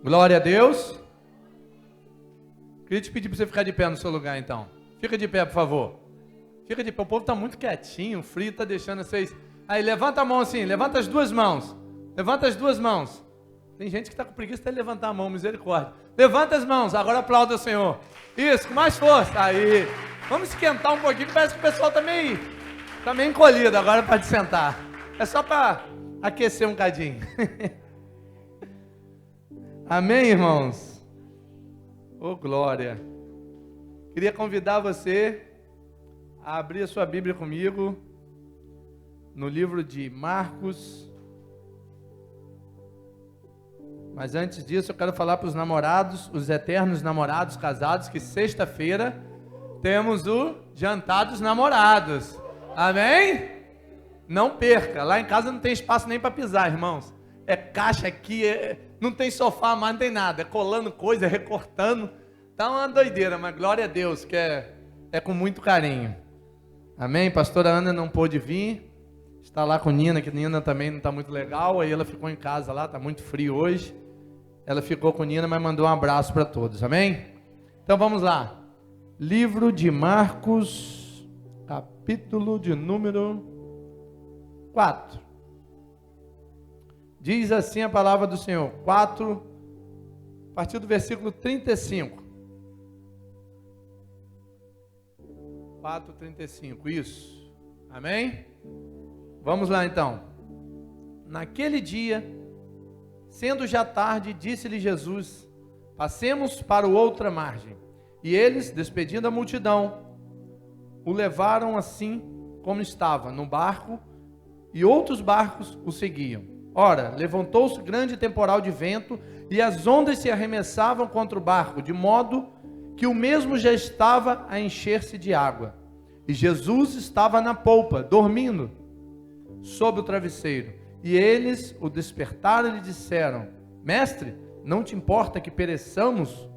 Glória a Deus. Queria te pedir para você ficar de pé no seu lugar, então. Fica de pé, por favor. Fica de pé. O povo está muito quietinho, o frio está deixando vocês... Aí, levanta a mão assim, levanta as duas mãos. Levanta as duas mãos. Tem gente que está com preguiça de levantar a mão, misericórdia. Levanta as mãos, agora aplauda o Senhor. Isso, com mais força. Aí. Vamos esquentar um pouquinho, que parece que o pessoal está meio encolhido. Agora pode sentar. É só para aquecer um cadinho. Amém, irmãos? Oh, glória. Queria convidar você a abrir a sua Bíblia comigo no livro de Marcos. Mas antes disso eu quero falar para os namorados, os eternos namorados casados, que sexta-feira temos o jantar dos namorados. Amém? Não perca, lá em casa não tem espaço nem para pisar, irmãos. É caixa aqui, não tem sofá mais, não tem nada. É colando coisa, recortando. Tá uma doideira, mas glória a Deus, que é com muito carinho. Amém? Pastora Ana não pôde vir. Está lá com Nina, que Nina também não está muito legal. Aí ela ficou em casa lá, está muito frio hoje. Ela ficou com Nina, mas mandou um abraço para todos. Amém? Então vamos lá. Livro de Marcos, capítulo de número 4. Diz assim a palavra do Senhor. 4, a partir do versículo 35. 4:35, isso. Amém? Vamos lá então. Naquele dia, sendo já tarde, disse-lhe Jesus: passemos para o outra margem. E eles, despedindo a multidão, o levaram assim como estava, no barco, e outros barcos o seguiam. Ora, levantou-se grande temporal de vento, e as ondas se arremessavam contra o barco, de modo que o mesmo já estava a encher-se de água. E Jesus estava na polpa, dormindo, sob o travesseiro. E eles o despertaram e lhe disseram: Mestre, não te importa que pereçamos?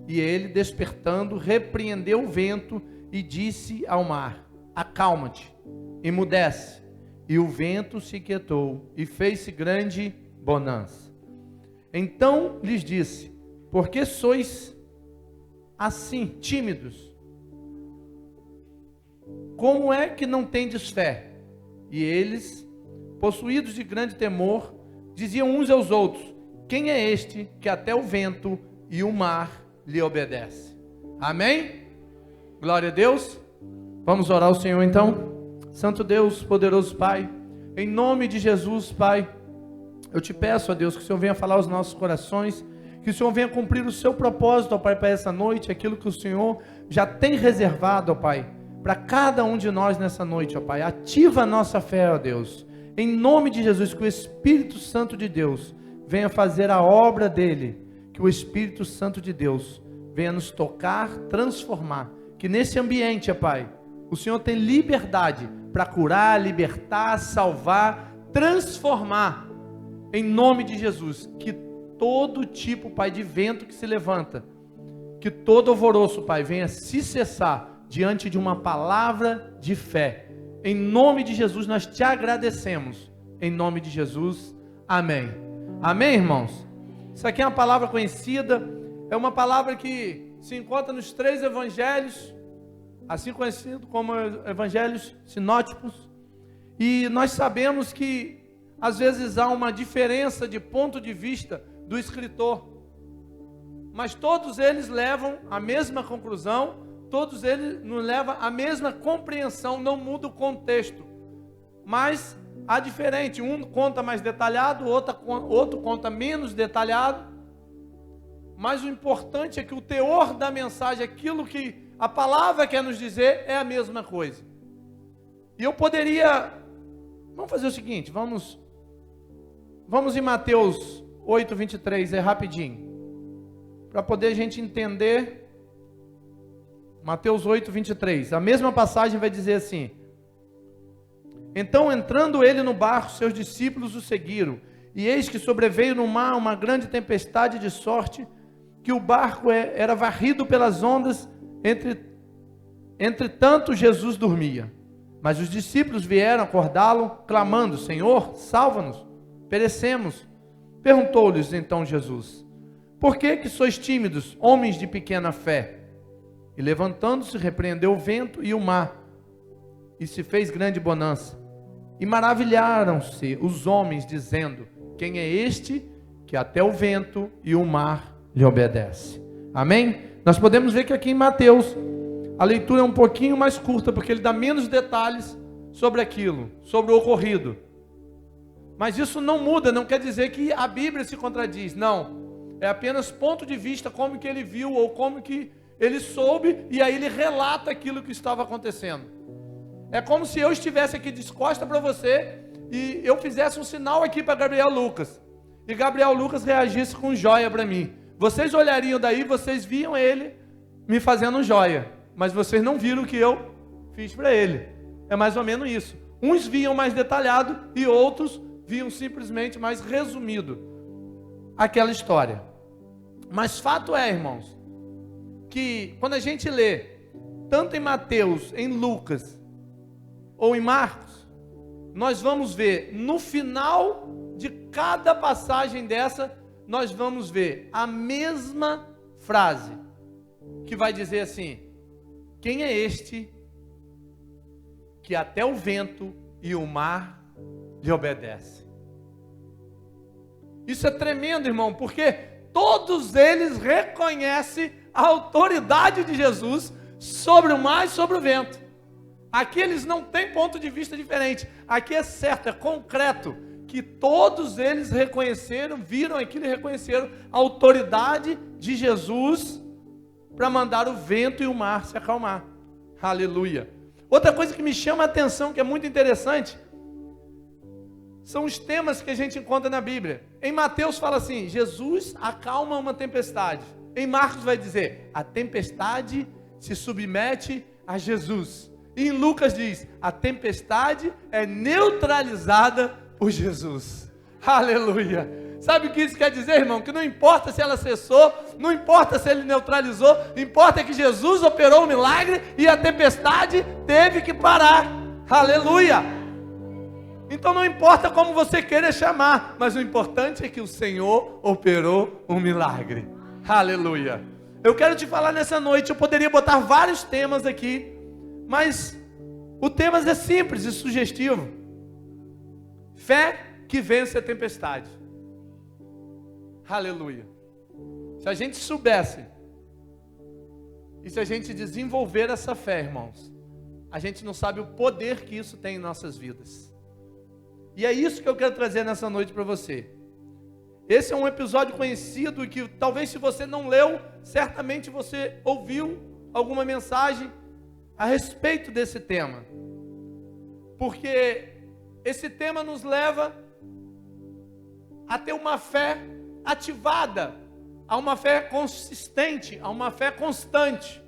E ele, despertando, repreendeu o vento e disse ao mar: acalma-te, emudece. E o vento se quietou e fez-se grande bonança. Então lhes disse: por que sois assim tímidos? Como é que não tendes fé? E eles, possuídos de grande temor, diziam uns aos outros: quem é este que até o vento e o mar lhe obedece? Amém? Glória a Deus. Vamos orar ao Senhor então. Santo Deus, poderoso Pai, em nome de Jesus, Pai, eu te peço, ó Deus, que o Senhor venha falar aos nossos corações, que o Senhor venha cumprir o seu propósito, ó Pai, para essa noite, aquilo que o Senhor já tem reservado, ó Pai, para cada um de nós nessa noite, ó Pai. Ativa a nossa fé, ó Deus, em nome de Jesus, que o Espírito Santo de Deus venha fazer a obra dele, que o Espírito Santo de Deus venha nos tocar, transformar, que nesse ambiente, ó Pai, o Senhor tem liberdade para curar, libertar, salvar, transformar, em nome de Jesus. Que todo tipo, Pai, de vento que se levanta, que todo alvoroço, Pai, venha se cessar diante de uma palavra de fé. Em nome de Jesus nós te agradecemos, em nome de Jesus, amém. Amém, irmãos? Isso aqui é uma palavra conhecida, é uma palavra que se encontra nos 3 evangelhos, assim conhecido como evangelhos sinóticos, e nós sabemos que às vezes há uma diferença de ponto de vista do escritor, mas todos eles levam à mesma conclusão, todos eles nos levam à mesma compreensão, não muda o contexto, mas há diferente, um conta mais detalhado, outro conta menos detalhado, mas o importante é que o teor da mensagem, aquilo que a palavra quer nos dizer, é a mesma coisa. E eu poderia, vamos fazer o seguinte, vamos em Mateus 8:23, é rapidinho, para poder a gente entender. Mateus 8:23, a mesma passagem vai dizer assim: então, entrando ele no barco, seus discípulos o seguiram, e eis que sobreveio no mar uma grande tempestade, de sorte que o barco era varrido pelas ondas. Entretanto, Jesus dormia. Mas os discípulos vieram acordá-lo, clamando: Senhor, salva-nos, perecemos. Perguntou-lhes então Jesus: Por que sois tímidos, homens de pequena fé? E levantando-se, repreendeu o vento e o mar, e se fez grande bonança. E maravilharam-se os homens, dizendo: quem é este que até o vento e o mar lhe obedece? Amém? Nós podemos ver que aqui em Mateus, a leitura é um pouquinho mais curta, porque ele dá menos detalhes sobre aquilo, sobre o ocorrido. Mas isso não muda, não quer dizer que a Bíblia se contradiz, não. É apenas ponto de vista, como que ele viu, ou como que ele soube, e aí ele relata aquilo que estava acontecendo. É como se eu estivesse aqui de costas para você, e eu fizesse um sinal aqui para Gabriel Lucas, e Gabriel Lucas reagisse com joia para mim. Vocês olhariam daí, vocês viam ele me fazendo joia, mas vocês não viram o que eu fiz para ele. É mais ou menos isso. Uns viam mais detalhado, e outros viam simplesmente mais resumido aquela história. Mas fato é, irmãos, que quando a gente lê, tanto em Mateus, em Lucas, ou em Marcos, nós vamos ver, no final de cada passagem dessa, nós vamos ver a mesma frase, que vai dizer assim: quem é este que até o vento e o mar lhe obedece? Isso é tremendo, irmão, porque todos eles reconhecem a autoridade de Jesus sobre o mar e sobre o vento. Aqui eles não têm ponto de vista diferente. Aqui é certo, é concreto, que todos eles reconheceram, viram aquilo e reconheceram a autoridade de Jesus para mandar o vento e o mar se acalmar. Aleluia. Outra coisa que me chama a atenção, que é muito interessante, são os temas que a gente encontra na Bíblia. Em Mateus fala assim: Jesus acalma uma tempestade. Em Marcos vai dizer: a tempestade se submete a Jesus. E em Lucas diz: a tempestade é neutralizada por Jesus. Aleluia. Sabe o que isso quer dizer, irmão? Que não importa se ela cessou, não importa se ele neutralizou, importa que Jesus operou o milagre e a tempestade teve que parar. Aleluia. Então não importa como você queira chamar, mas o importante é que o Senhor operou um milagre. Aleluia. Eu quero te falar nessa noite, eu poderia botar vários temas aqui, mas o tema é simples e sugestivo. Fé que vence a tempestade. Aleluia. Se a gente soubesse, e se a gente desenvolver essa fé, irmãos, a gente não sabe o poder que isso tem em nossas vidas. E é isso que eu quero trazer nessa noite para você. Esse é um episódio conhecido que talvez, se você não leu, certamente você ouviu alguma mensagem a respeito desse tema. Porque esse tema nos leva a ter uma fé ativada, a uma fé consistente, a uma fé constante,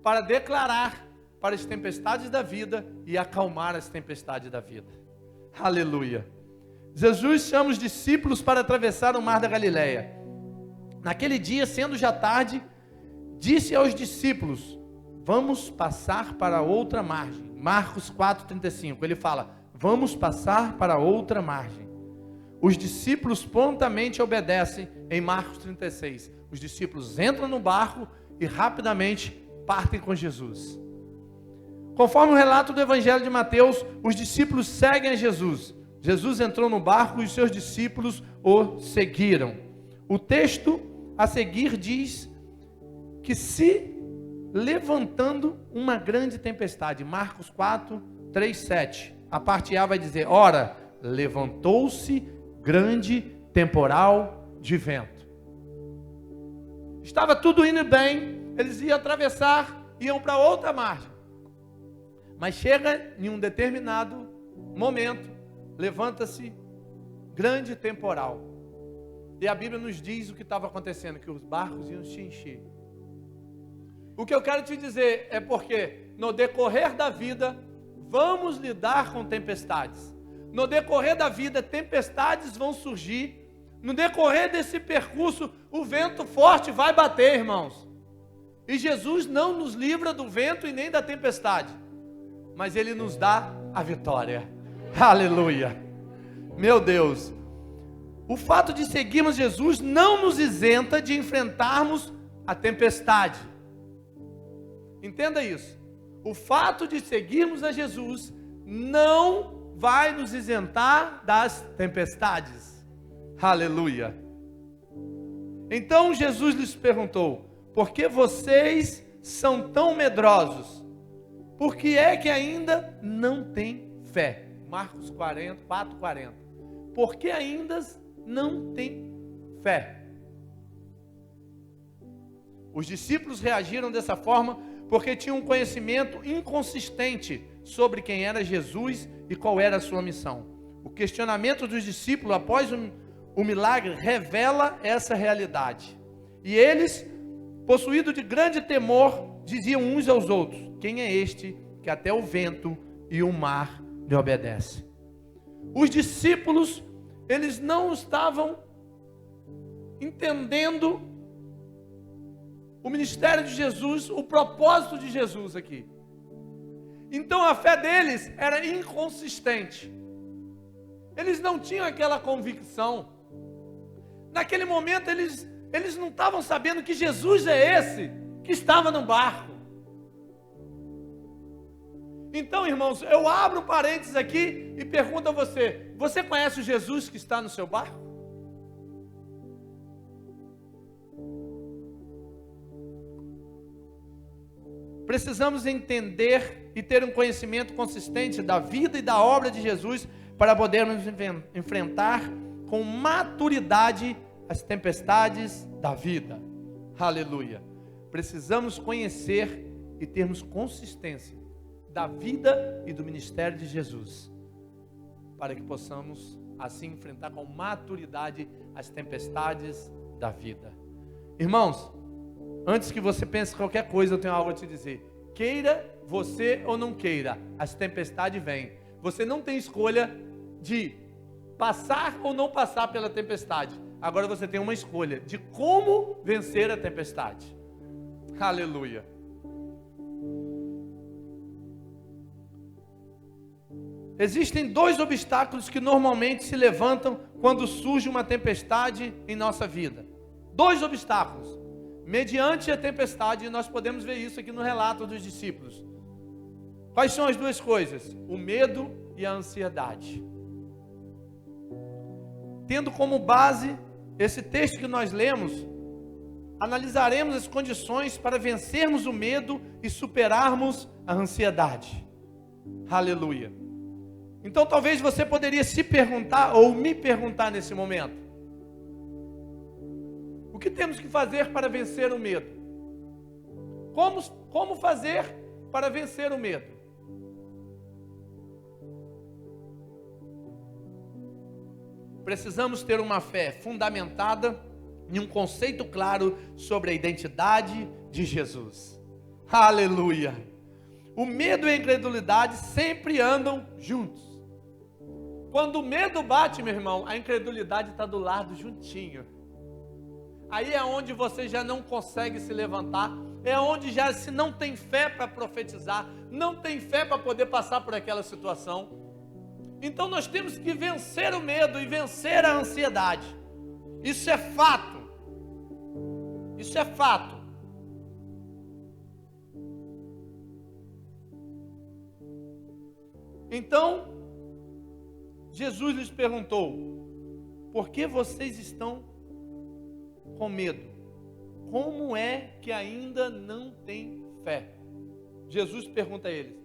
para declarar para as tempestades da vida e acalmar as tempestades da vida. Aleluia. Jesus chama os discípulos para atravessar o mar da Galileia. Naquele dia, sendo já tarde, disse aos discípulos: vamos passar para outra margem. Marcos 4,35, ele fala: vamos passar para outra margem. Os discípulos prontamente obedecem. Em Marcos 36, os discípulos entram no barco e rapidamente partem com Jesus. Conforme o relato do Evangelho de Mateus, os discípulos seguem a Jesus. Jesus entrou no barco e os seus discípulos o seguiram. O texto a seguir diz que se levantando uma grande tempestade. Marcos 4, 3, 7. A parte A vai dizer: ora, levantou-se grande temporal de vento. Estava tudo indo bem, eles iam atravessar, iam para outra margem. Mas chega em um determinado momento, levanta-se grande temporal. E a Bíblia nos diz o que estava acontecendo, que os barcos iam se encher. O que eu quero te dizer é porque no decorrer da vida, vamos lidar com tempestades. No decorrer da vida, tempestades vão surgir. No decorrer desse percurso, o vento forte vai bater, irmãos. E Jesus não nos livra do vento e nem da tempestade, mas Ele nos dá a vitória. Aleluia. Meu Deus. o fato de seguirmos Jesus não nos isenta de enfrentarmos a tempestade. Entenda isso. O fato de seguirmos a Jesus não vai nos isentar das tempestades. Aleluia. Então Jesus lhes perguntou: por que vocês são tão medrosos? Por que é que ainda não têm fé? Marcos 4:40. Por que ainda não têm fé? Os discípulos reagiram dessa forma porque tinham um conhecimento inconsistente sobre quem era Jesus e qual era a sua missão. O questionamento dos discípulos após o milagre revela essa realidade. E eles, possuídos de grande temor, diziam uns aos outros: quem é este que até o vento e o mar lhe obedecem? Os discípulos, eles não estavam entendendo o ministério de Jesus, o propósito de Jesus aqui. Então a fé deles era inconsistente. Eles não tinham aquela convicção. Naquele momento eles não estavam sabendo que Jesus é esse que estava no barco. Então, irmãos, eu abro um parênteses aqui e pergunto a você: você conhece o Jesus que está no seu barco? Precisamos entender e ter um conhecimento consistente da vida e da obra de Jesus para podermos enfrentar com maturidade as tempestades da vida. Aleluia. Precisamos conhecer e termos consistência da vida e do ministério de Jesus, para que possamos assim enfrentar com maturidade as tempestades da vida. Irmãos, antes que você pense qualquer coisa, eu tenho algo a te dizer. Queira você ou não queira, as tempestades vêm. Você não tem escolha de passar ou não passar pela tempestade. Agora você tem uma escolha de como vencer a tempestade. Aleluia. Existem dois obstáculos que normalmente se levantam quando surge uma tempestade em nossa vida. Dois obstáculos. Mediante a tempestade, nós podemos ver isso aqui no relato dos discípulos. Quais são as duas coisas? O medo e a ansiedade. Tendo como base esse texto que nós lemos, analisaremos as condições para vencermos o medo e superarmos a ansiedade. Aleluia. Então talvez você poderia se perguntar ou me perguntar nesse momento: o que temos que fazer para vencer o medo? Como fazer para vencer o medo? Precisamos ter uma fé fundamentada em um conceito claro sobre a identidade de Jesus. Aleluia! O medo e a incredulidade sempre andam juntos. Quando o medo bate, meu irmão, a incredulidade está do lado juntinho. Aí é onde você já não consegue se levantar, é onde já se não tem fé para profetizar, não tem fé para poder passar por aquela situação. Então nós temos que vencer o medo e vencer a ansiedade. Isso é fato. Isso é fato. Então, Jesus lhes perguntou: por que vocês estão com medo? Como é que ainda não têm fé? Jesus pergunta a eles: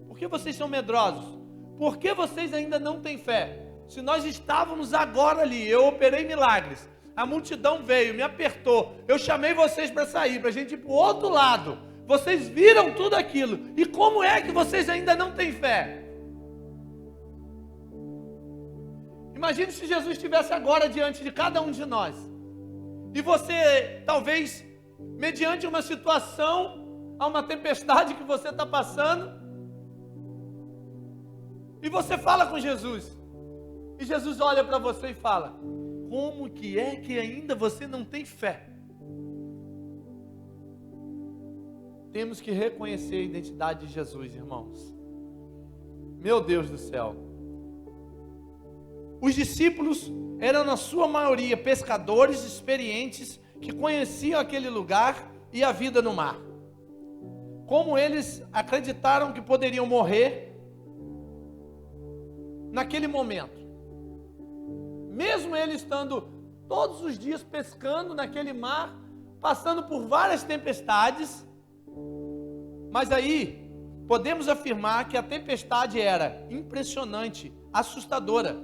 por que vocês são medrosos? Por que vocês ainda não têm fé? Se nós estávamos agora ali, eu operei milagres, a multidão veio, me apertou, eu chamei vocês para sair, para a gente ir para o outro lado, vocês viram tudo aquilo, e como é que vocês ainda não têm fé? Imagine se Jesus estivesse agora diante de cada um de nós, e você talvez, mediante uma situação, a uma tempestade que você está passando, e você fala com Jesus, e Jesus olha para você e fala: como que é que ainda você não tem fé? Temos que reconhecer a identidade de Jesus, irmãos. Meu Deus do céu. Os discípulos eram, na sua maioria, pescadores experientes que conheciam aquele lugar e a vida no mar. Como eles acreditaram que poderiam morrer naquele momento, mesmo eles estando todos os dias pescando naquele mar, passando por várias tempestades, mas aí podemos afirmar que a tempestade era impressionante, assustadora.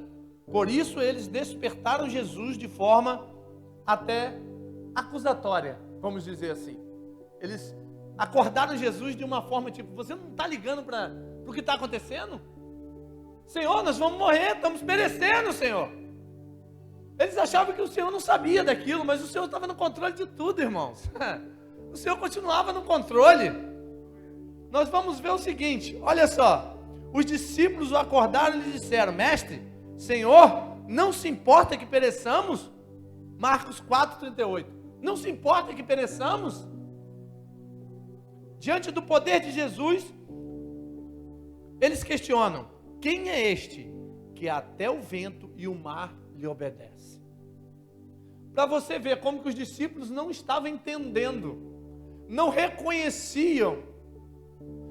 Por isso eles despertaram Jesus de forma até acusatória, vamos dizer assim. Eles acordaram Jesus de uma forma tipo: você não está ligando para o que está acontecendo? Senhor, nós vamos morrer, estamos perecendo, Senhor. Eles achavam que o Senhor não sabia daquilo, mas o Senhor estava no controle de tudo, irmãos. O Senhor continuava no controle. Nós vamos ver o seguinte, olha só. Os discípulos o acordaram e lhe disseram: mestre, Senhor, não se importa que pereçamos? Marcos 4,38. Não se importa que pereçamos? Diante do poder de Jesus, eles questionam: quem é este que até o vento e o mar lhe obedece? Para você ver como que os discípulos não estavam entendendo, não reconheciam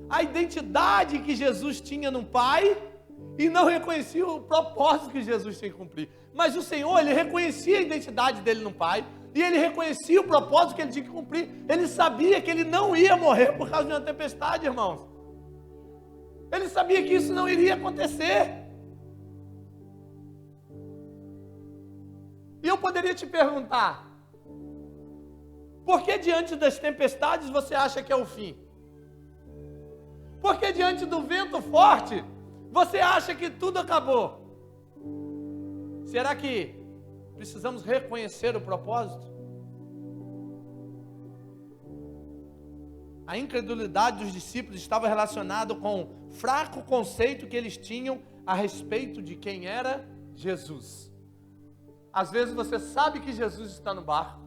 a identidade que Jesus tinha no Pai e não reconheciam o propósito que Jesus tinha que cumprir. Mas o Senhor, ele reconhecia a identidade dele no Pai e ele reconhecia o propósito que ele tinha que cumprir. Ele sabia que ele não ia morrer por causa de uma tempestade, irmãos. Ele sabia que isso não iria acontecer. E eu poderia te perguntar: por que diante das tempestades você acha que é o fim? Por que diante do vento forte você acha que tudo acabou? Será que precisamos reconhecer o propósito? A incredulidade dos discípulos estava relacionada com o fraco conceito que eles tinham a respeito de quem era Jesus. Às vezes você sabe que Jesus está no barco,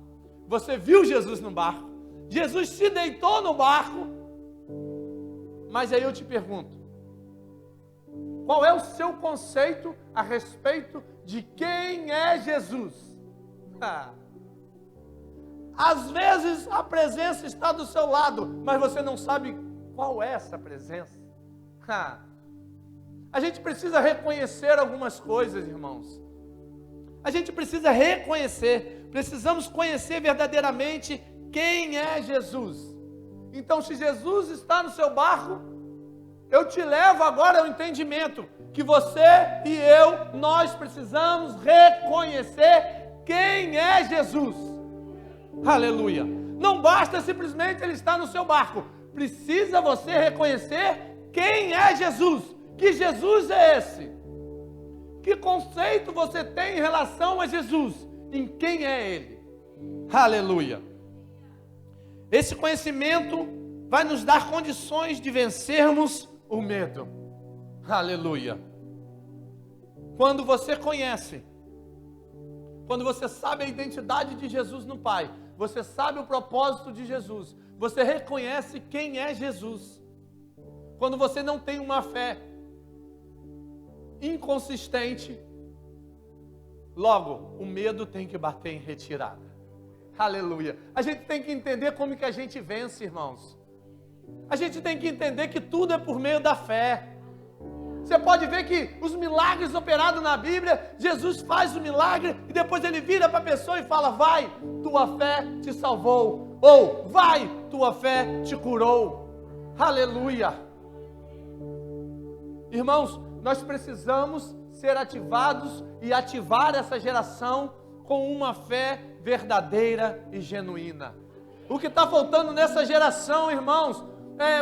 você viu Jesus no barco, Jesus se deitou no barco, mas aí eu te pergunto: qual é o seu conceito a respeito de quem é Jesus? Às vezes a presença está do seu lado, mas você não sabe qual é essa presença. A gente precisa reconhecer algumas coisas, irmãos. A gente precisa reconhecer, precisamos conhecer verdadeiramente quem é Jesus. Então, se Jesus está no seu barco, eu te levo agora ao entendimento que você e eu, nós precisamos reconhecer quem é Jesus. Aleluia. Não basta simplesmente ele estar no seu barco, precisa você reconhecer quem é Jesus. Que Jesus é esse? Que conceito você tem em relação a Jesus? Em quem é Ele? Aleluia. Esse conhecimento vai nos dar condições de vencermos o medo. Aleluia. Quando você conhece, quando você sabe a identidade de Jesus no Pai, você sabe o propósito de Jesus, você reconhece quem é Jesus. Quando você não tem uma fé inconsistente, logo o medo tem que bater em retirada. Aleluia. A gente tem que entender como que a gente vence, irmãos. A gente tem que entender que tudo é por meio da fé. Você pode ver que os milagres operados na Bíblia, Jesus faz o milagre e depois ele vira para a pessoa e fala: vai, tua fé te salvou. Ou vai, tua fé te curou. Aleluia. Irmãos, nós precisamos ser ativados e ativar essa geração com uma fé verdadeira e genuína. O que está faltando nessa geração, irmãos,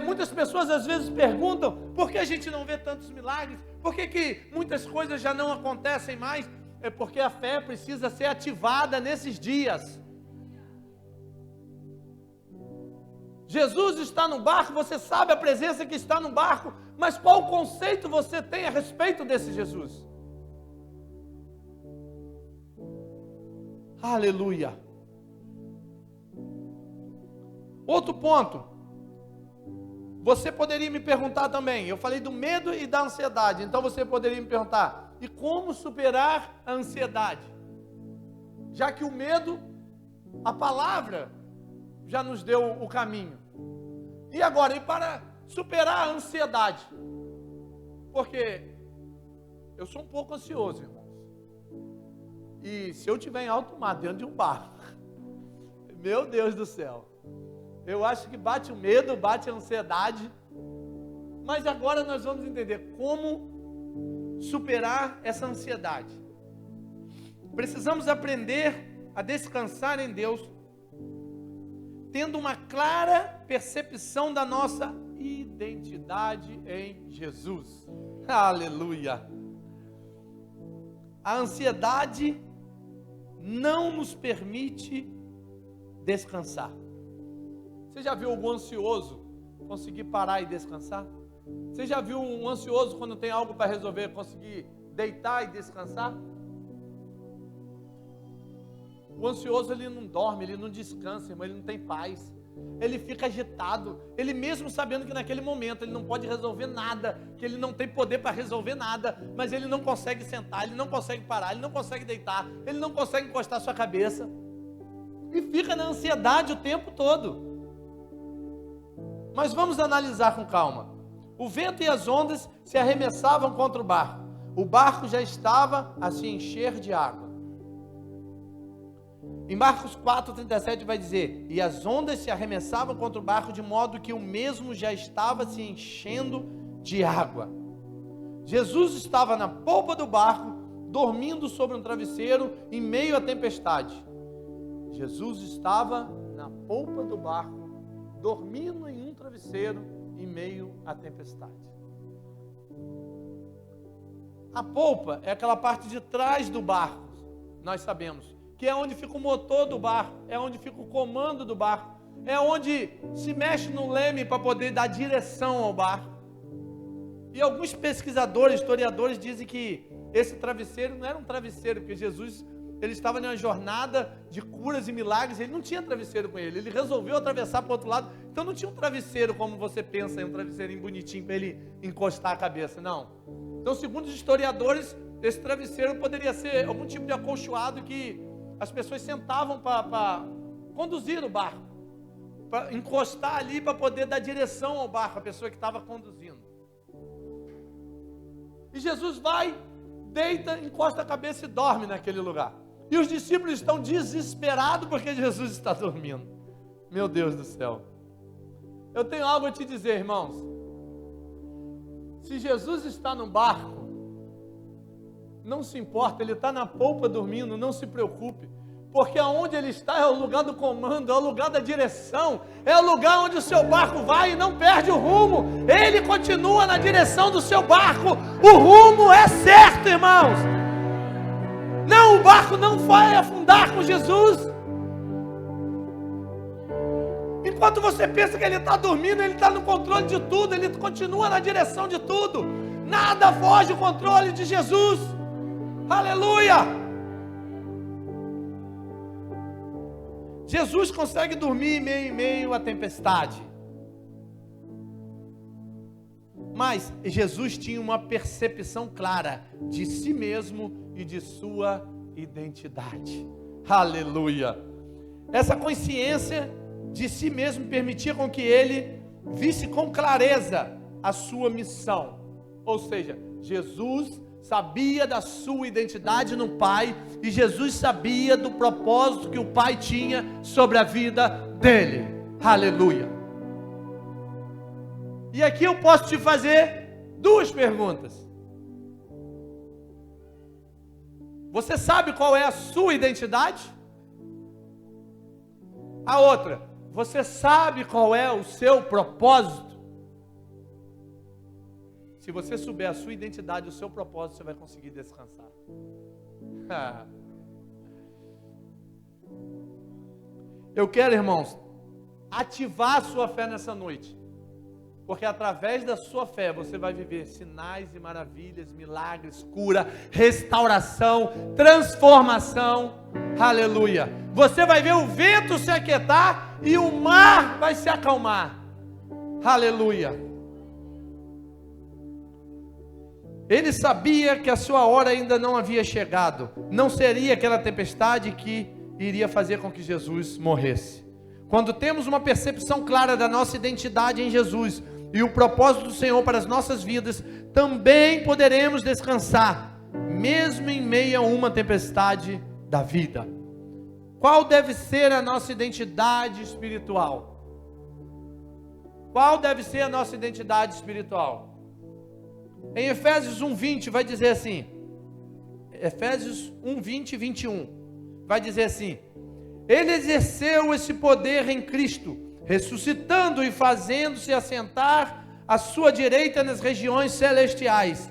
muitas pessoas às vezes perguntam: por que a gente não vê tantos milagres? Por que muitas coisas já não acontecem mais? É porque a fé precisa ser ativada nesses dias. Jesus está no barco, você sabe a presença que está no barco, mas qual conceito você tem a respeito desse Jesus? Aleluia. Outro ponto, você poderia me perguntar também, eu falei do medo e da ansiedade, então você poderia me perguntar: e como superar a ansiedade. Já que o medo, a palavra já nos deu o caminho. E agora, e para superar a ansiedade? Porque eu sou um pouco ansioso, irmãos. E se eu estiver em alto mar, dentro de um barco, meu Deus do céu, eu acho que bate o medo, bate a ansiedade. Mas agora nós vamos entender como superar essa ansiedade. Precisamos aprender a descansar em Deus, tendo uma clara percepção da nossa identidade em Jesus. Aleluia! A ansiedade não nos permite descansar. Você já viu algum ansioso conseguir parar e descansar? Você já viu um ansioso, quando tem algo para resolver, conseguir deitar e descansar? O ansioso, ele não dorme, ele não descansa, irmão, ele não tem paz. Ele fica agitado, ele mesmo sabendo que naquele momento ele não pode resolver nada, que ele não tem poder para resolver nada, mas ele não consegue sentar, ele não consegue parar, ele não consegue deitar, ele não consegue encostar sua cabeça, e fica na ansiedade o tempo todo. Mas vamos analisar com calma. O vento e as ondas se arremessavam contra o barco já estava a se encher de água. Em Marcos 4,37 vai dizer: e as ondas se arremessavam contra o barco, de modo que o mesmo já estava se enchendo de água. Jesus estava na polpa do barco, dormindo sobre um travesseiro, em meio à tempestade. Jesus estava na polpa do barco, dormindo em um travesseiro, em meio à tempestade. A polpa é aquela parte de trás do barco, nós sabemos, que é onde fica o motor do barco, é onde fica o comando do barco, é onde se mexe no leme para poder dar direção ao barco. E alguns pesquisadores, historiadores dizem que esse travesseiro não era um travesseiro, porque Jesus, ele estava em uma jornada de curas e milagres, ele não tinha travesseiro com ele resolveu atravessar para o outro lado, então não tinha um travesseiro como você pensa, um travesseirinho bonitinho para ele encostar a cabeça, não. Então, segundo os historiadores, esse travesseiro poderia ser algum tipo de acolchoado que as pessoas sentavam para conduzir o barco, para encostar ali para poder dar direção ao barco, a pessoa que estava conduzindo. E Jesus vai, deita, encosta a cabeça e dorme naquele lugar. E os discípulos estão desesperados porque Jesus está dormindo. Meu Deus do céu. Eu tenho algo a te dizer, irmãos. Se Jesus está no barco, não se importa, ele está na polpa dormindo, não se preocupe, porque aonde ele está é o lugar do comando, é o lugar da direção, é o lugar onde o seu barco vai e não perde o rumo, ele continua na direção do seu barco, o rumo é certo, irmãos. Não, o barco não vai afundar com Jesus. Enquanto você pensa que ele está dormindo, ele está no controle de tudo, ele continua na direção de tudo, nada foge do controle de Jesus. Aleluia! Jesus consegue dormir em meio à tempestade. Mas Jesus tinha uma percepção clara de si mesmo e de sua identidade. Aleluia! Essa consciência de si mesmo permitia com que ele visse com clareza a sua missão. Ou seja, Jesus sabia da sua identidade no Pai, e Jesus sabia do propósito que o Pai tinha sobre a vida dele. Aleluia! E aqui eu posso te fazer duas perguntas. Você sabe qual é a sua identidade? A outra, você sabe qual é o seu propósito? Se você souber a sua identidade, o seu propósito, você vai conseguir descansar. Eu quero, irmãos, ativar a sua fé nessa noite, porque através da sua fé você vai viver sinais e maravilhas, milagres, cura, restauração, transformação. Aleluia! Você vai ver o vento se aquietar e o mar vai se acalmar. Aleluia! Ele sabia que a sua hora ainda não havia chegado. Não seria aquela tempestade que iria fazer com que Jesus morresse. Quando temos uma percepção clara da nossa identidade em Jesus e o propósito do Senhor para as nossas vidas, também poderemos descansar, mesmo em meio a uma tempestade da vida. Qual deve ser a nossa identidade espiritual? Qual deve ser a nossa identidade espiritual? Em Efésios 1:20 vai dizer assim, Efésios 1:20 e 21, vai dizer assim: Ele exerceu esse poder em Cristo, ressuscitando e fazendo-se assentar à sua direita nas regiões celestiais,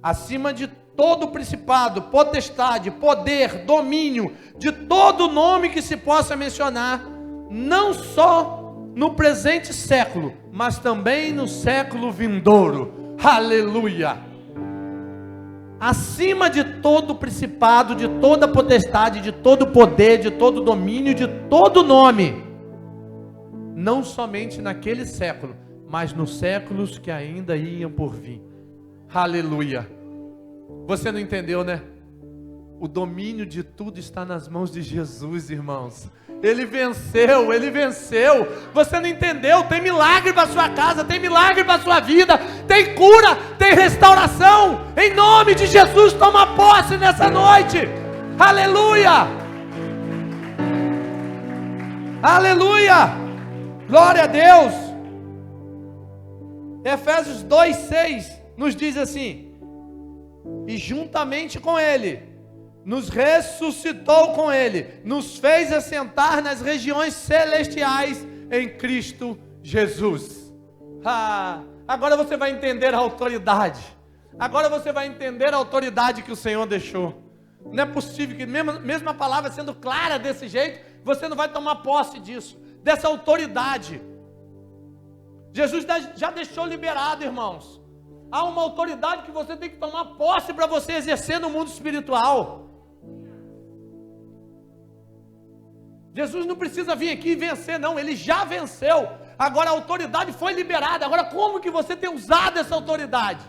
acima de todo principado, potestade, poder, domínio, de todo nome que se possa mencionar, não só no presente século, mas também no século vindouro. Aleluia! Acima de todo principado, de toda potestade, de todo poder, de todo domínio, de todo nome, não somente naquele século, mas nos séculos que ainda iam por vir. Aleluia! Você não entendeu, né? O domínio de tudo está nas mãos de Jesus, irmãos. Ele venceu, Ele venceu. Você não entendeu? Tem milagre para sua casa, tem milagre para sua vida, tem cura, tem restauração. Em nome de Jesus, toma posse nessa noite. Aleluia! Aleluia! Glória a Deus! Efésios 2:6 nos diz assim: e juntamente com Ele nos ressuscitou com Ele, nos fez assentar nas regiões celestiais em Cristo Jesus. Agora você vai entender a autoridade. Agora você vai entender a autoridade que o Senhor deixou. Não é possível que mesmo a palavra sendo clara desse jeito, você não vai tomar posse disso, dessa autoridade. Jesus já deixou liberado, irmãos. Há uma autoridade que você tem que tomar posse para você exercer no mundo espiritual. Jesus não precisa vir aqui e vencer, não. Ele já venceu. Agora a autoridade foi liberada. Agora como que você tem usado essa autoridade?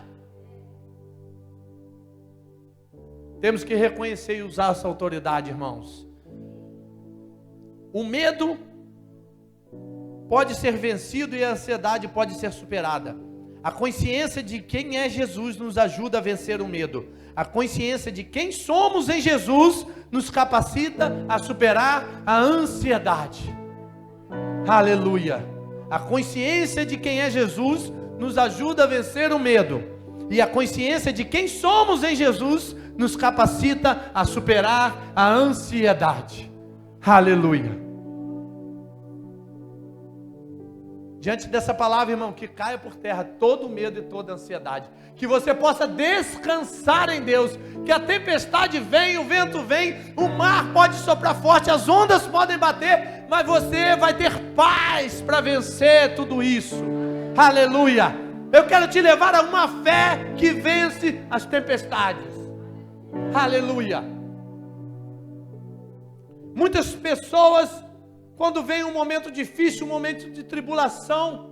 Temos que reconhecer e usar essa autoridade, irmãos. O medo pode ser vencido e a ansiedade pode ser superada. A consciência de quem é Jesus nos ajuda a vencer o medo. A consciência de quem somos em Jesus nos capacita a superar a ansiedade. Aleluia! A consciência de quem é Jesus nos ajuda a vencer o medo. E a consciência de quem somos em Jesus nos capacita a superar a ansiedade. Aleluia! Diante dessa palavra, irmão, que caia por terra todo medo e toda ansiedade. Que você possa descansar em Deus. Que a tempestade vem, o vento vem, o mar pode soprar forte, as ondas podem bater, mas você vai ter paz para vencer tudo isso. Aleluia! Eu quero te levar a uma fé que vence as tempestades. Aleluia! Muitas pessoas, quando vem um momento difícil, um momento de tribulação,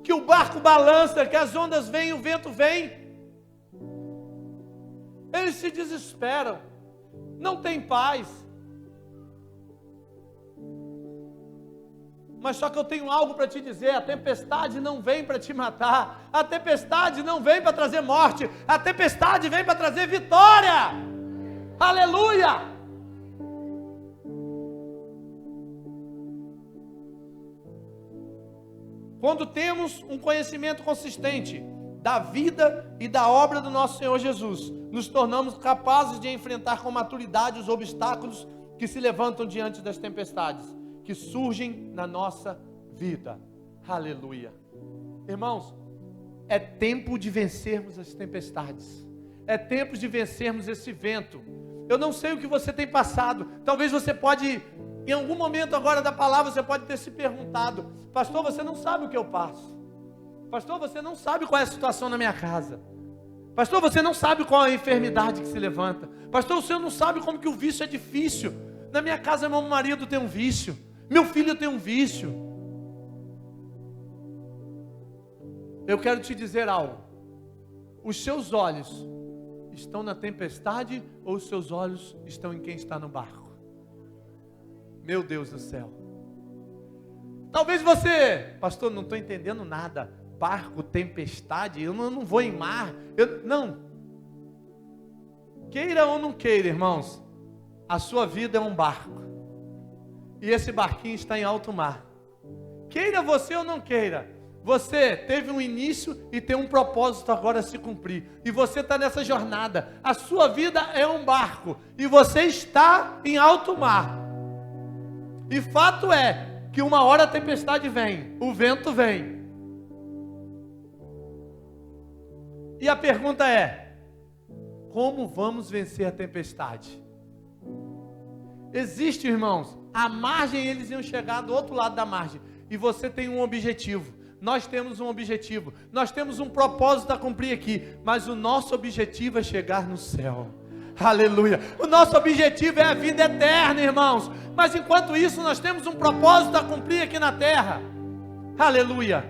que o barco balança, que as ondas vêm, o vento vem, eles se desesperam, não tem paz. Mas só que eu tenho algo para te dizer: a tempestade não vem para te matar, a tempestade não vem para trazer morte, a tempestade vem para trazer vitória. Aleluia! Quando temos um conhecimento consistente da vida e da obra do nosso Senhor Jesus, nos tornamos capazes de enfrentar com maturidade os obstáculos que se levantam diante das tempestades, que surgem na nossa vida. Aleluia! Irmãos, é tempo de vencermos as tempestades, é tempo de vencermos esse vento. Eu não sei o que você tem passado, talvez você pode, em algum momento agora da palavra, você pode ter se perguntado: pastor, você não sabe o que eu passo. Pastor, você não sabe qual é a situação na minha casa. Pastor, você não sabe qual é a enfermidade que se levanta. Pastor, você não sabe como que o vício é difícil. Na minha casa, meu marido tem um vício, meu filho tem um vício. Eu quero te dizer algo. Os seus olhos estão na tempestade ou os seus olhos estão em quem está no barco? Meu Deus do céu. Talvez você, pastor, não estou entendendo nada. Barco, tempestade, eu não vou em mar. Não. Queira ou não queira, irmãos, a sua vida é um barco. E esse barquinho está em alto mar. Queira você ou não queira, você teve um início e tem um propósito agora a se cumprir. E você está nessa jornada. A sua vida é um barco. E você está em alto mar. E fato é que uma hora a tempestade vem, o vento vem. E a pergunta é: como vamos vencer a tempestade? Existe, irmãos, a margem, eles iam chegar do outro lado da margem. E você tem um objetivo. Nós temos um objetivo. Nós temos um propósito a cumprir aqui. Mas o nosso objetivo é chegar no céu. Aleluia. O nosso objetivo é a vida eterna, irmãos. Mas enquanto isso, nós temos um propósito a cumprir aqui na terra. Aleluia.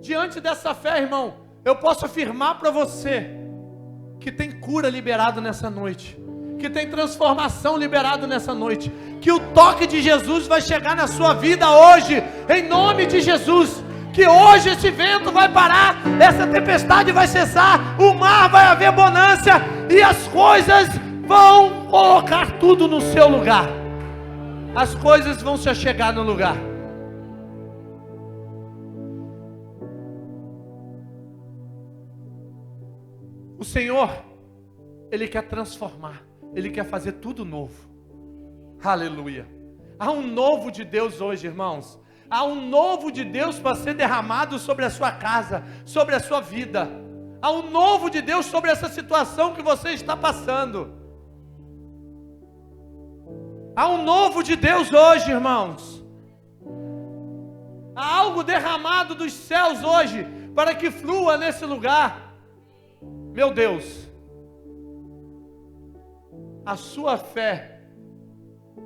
Diante dessa fé, irmão, eu posso afirmar para você que tem cura liberado nessa noite, que tem transformação liberado nessa noite, que o toque de Jesus vai chegar na sua vida hoje, em nome de Jesus. Que hoje esse vento vai parar, essa tempestade vai cessar, o mar vai haver bonança e as coisas vão colocar tudo no seu lugar. As coisas vão se achegar no lugar. O Senhor, Ele quer transformar, Ele quer fazer tudo novo. Aleluia. Há um novo de Deus hoje, irmãos. Há um novo de Deus para ser derramado sobre a sua casa, sobre a sua vida. Há um novo de Deus sobre essa situação que você está passando. Há um novo de Deus hoje, irmãos. Há algo derramado dos céus hoje, para que flua nesse lugar. Meu Deus, a sua fé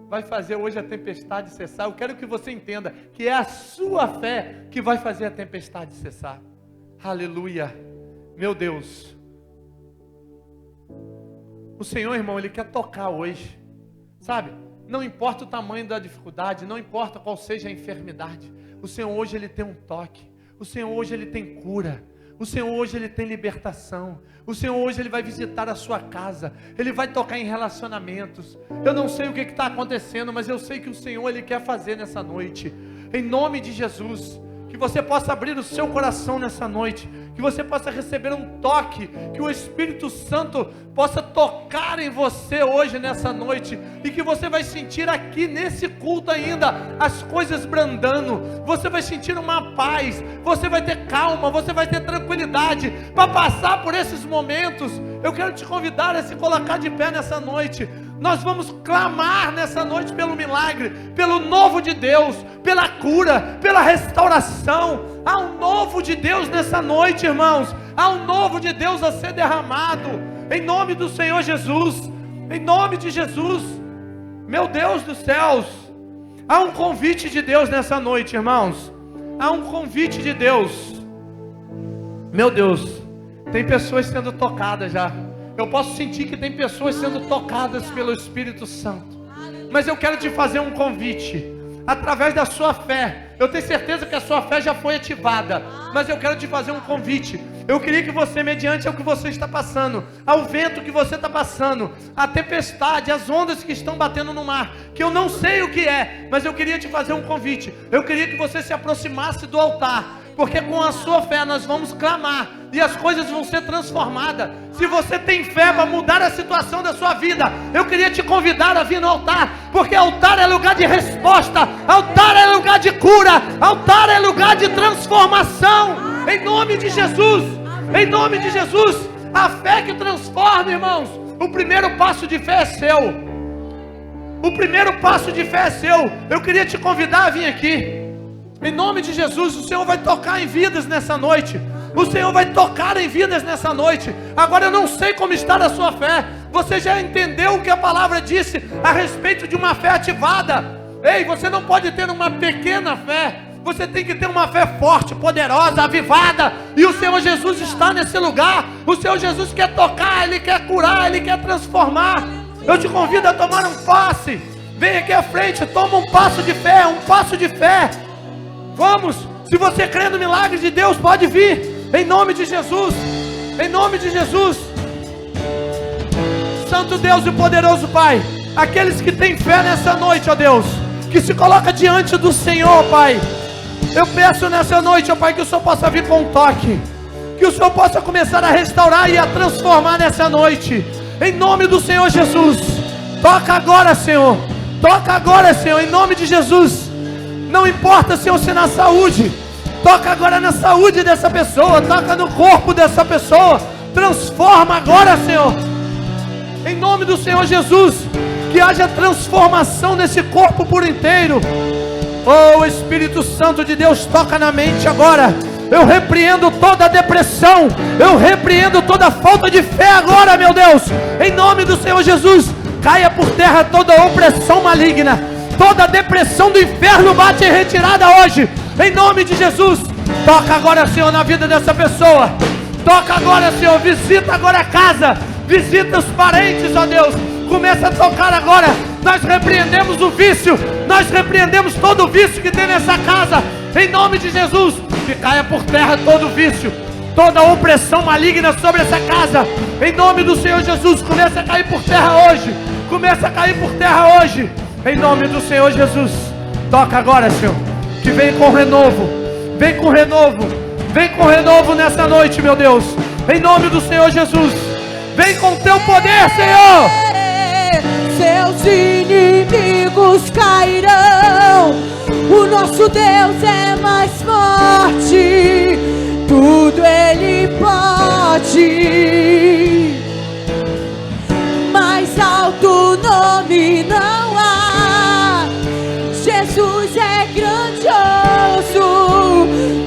vai fazer hoje a tempestade cessar. Eu quero que você entenda que é a sua fé que vai fazer a tempestade cessar. Aleluia. Meu Deus. O Senhor, irmão, Ele quer tocar hoje. Sabe? Não importa o tamanho da dificuldade, não importa qual seja a enfermidade. O Senhor hoje, Ele tem um toque. O Senhor hoje, Ele tem cura. O Senhor hoje, Ele tem libertação. O Senhor hoje, Ele vai visitar a sua casa. Ele vai tocar em relacionamentos. Eu não sei o que está acontecendo, mas eu sei que o Senhor, Ele quer fazer nessa noite. Em nome de Jesus. Que você possa abrir o seu coração nessa noite. Que você possa receber um toque. Que o Espírito Santo possa tocar em você hoje nessa noite. E que você vai sentir aqui nesse culto ainda as coisas brandando. Você vai sentir uma paz. Você vai ter calma. Você vai ter tranquilidade para passar por esses momentos. Eu quero te convidar a se colocar de pé nessa noite. Nós vamos clamar nessa noite pelo milagre, pelo novo de Deus, pela cura, pela restauração. Há um novo de Deus nessa noite, irmãos. Há um novo de Deus a ser derramado, em nome do Senhor Jesus, em nome de Jesus. Meu Deus dos céus, há um convite de Deus nessa noite, irmãos. Há um convite de Deus. Meu Deus, tem pessoas sendo tocadas já. Eu posso sentir que tem pessoas sendo tocadas pelo Espírito Santo. Mas eu quero te fazer um convite. Através da sua fé. Eu tenho certeza que a sua fé já foi ativada. Mas eu quero te fazer um convite. Eu queria que você, mediante ao que você está passando, ao vento que você está passando, a tempestade, as ondas que estão batendo no mar, que eu não sei o que é, mas eu queria te fazer um convite. Eu queria que você se aproximasse do altar. Porque com a sua fé nós vamos clamar e as coisas vão ser transformadas. Se você tem fé para mudar a situação da sua vida, eu queria te convidar a vir no altar. Porque altar é lugar de resposta, altar é lugar de cura, altar é lugar de transformação. Em nome de Jesus, em nome de Jesus. A fé que transforma, irmãos. O primeiro passo de fé é seu. O primeiro passo de fé é seu. Eu queria te convidar a vir aqui. Em nome de Jesus, o Senhor vai tocar em vidas nessa noite. O Senhor vai tocar em vidas nessa noite. Agora eu não sei como está a sua fé. Você já entendeu o que a palavra disse a respeito de uma fé ativada? Ei, você não pode ter uma pequena fé. Você tem que ter uma fé forte, poderosa, avivada. E o Senhor Jesus está nesse lugar. O Senhor Jesus quer tocar, Ele quer curar, Ele quer transformar. Eu te convido a tomar um passe. Vem aqui à frente, toma um passo de fé, um passo de fé. Vamos, se você crê no milagre de Deus, pode vir. Em nome de Jesus, em nome de Jesus. Santo Deus e poderoso Pai, aqueles que têm fé nessa noite, ó Deus, que se coloca diante do Senhor, Pai, eu peço nessa noite, ó Pai, que o Senhor possa vir com um toque, que o Senhor possa começar a restaurar e a transformar nessa noite, em nome do Senhor Jesus. Toca agora, Senhor, toca agora, Senhor, em nome de Jesus. Não importa, Senhor, se na saúde, toca agora na saúde dessa pessoa, toca no corpo dessa pessoa, transforma agora, Senhor, em nome do Senhor Jesus, que haja transformação nesse corpo por inteiro. Oh, Espírito Santo de Deus, toca na mente agora. Eu repreendo toda a depressão, eu repreendo toda a falta de fé agora, meu Deus, em nome do Senhor Jesus. Caia por terra toda opressão maligna, toda depressão do inferno bate em retirada hoje, em nome de Jesus. Toca agora, Senhor, na vida dessa pessoa. Toca agora, Senhor, visita agora a casa, visita os parentes, ó Deus. Começa a tocar agora. Nós repreendemos o vício, nós repreendemos todo o vício que tem nessa casa, em nome de Jesus. Que caia por terra todo o vício, toda a opressão maligna sobre essa casa, em nome do Senhor Jesus. Começa a cair por terra hoje, começa a cair por terra hoje, em nome do Senhor Jesus. Toca agora, Senhor, que vem com renovo, vem com renovo, vem com renovo nessa noite, meu Deus, em nome do Senhor Jesus. Vem com teu poder, Senhor. Seus inimigos cairão. O nosso Deus é mais forte. Tudo Ele pode. Mais alto nome não há. Jesus é grandioso.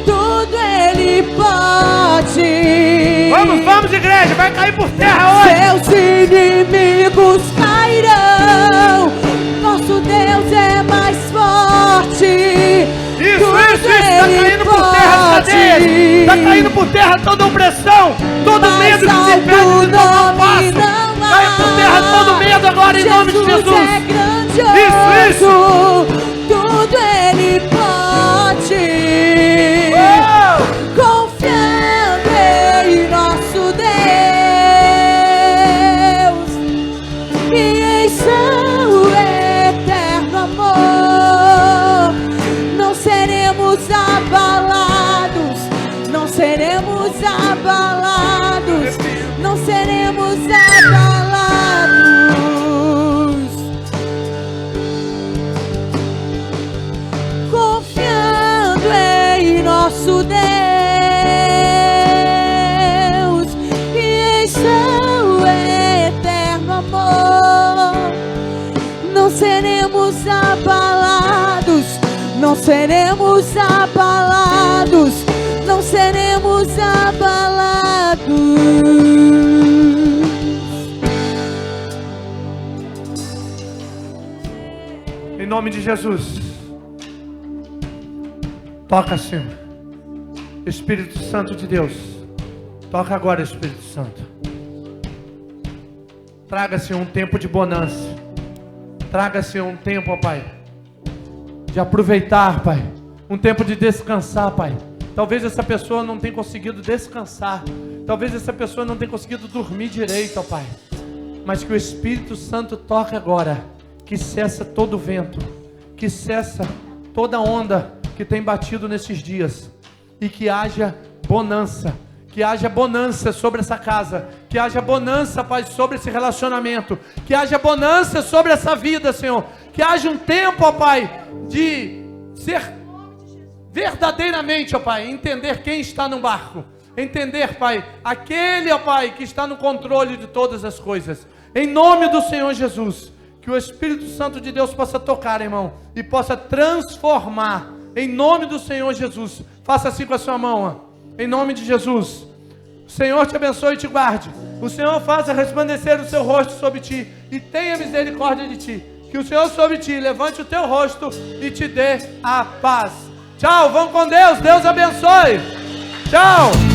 Tudo Ele pode. Vamos, igreja, vai cair por terra hoje. Seus inimigos cairão. Nosso Deus é mais forte. Isso, está caindo por terra as cadeias, está caindo por terra toda opressão, todo medo que te impede de tomar um passo. Cai por terra todo medo agora, em nome de Jesus. É grandioso, isso. Tudo Ele pode. Confiando em nosso Deus e em seu eterno amor, não seremos abalados, não seremos abalados, não seremos abalados. Confiando em nosso Deus e em seu eterno amor, não seremos abalados, não seremos abalados, não seremos abalados. Em nome de Jesus. Toca, Senhor. Espírito Santo de Deus. Toca agora, Espírito Santo. Traga, Senhor, um tempo de bonança. Traga, Senhor, um tempo, ó Pai, de aproveitar, Pai. Um tempo de descansar, Pai. Talvez essa pessoa não tenha conseguido descansar. Talvez essa pessoa não tenha conseguido dormir direito, ó Pai. Mas que o Espírito Santo toque agora. Que cessa todo o vento. Que cessa toda onda que tem batido nesses dias. E que haja bonança. Que haja bonança sobre essa casa. Que haja bonança, Pai, sobre esse relacionamento. Que haja bonança sobre essa vida, Senhor. Que haja um tempo, ó Pai, de ser verdadeiramente, ó Pai, entender quem está no barco. Entender, Pai, aquele, ó Pai, que está no controle de todas as coisas. Em nome do Senhor Jesus. Que o Espírito Santo de Deus possa tocar, irmão. E possa transformar. Em nome do Senhor Jesus. Faça assim com a sua mão, ó. Em nome de Jesus. O Senhor te abençoe e te guarde. O Senhor faça resplandecer o seu rosto sobre ti e tenha misericórdia de ti. Que o Senhor sobre ti levante o teu rosto e te dê a paz. Tchau, vão com Deus. Deus abençoe. Tchau.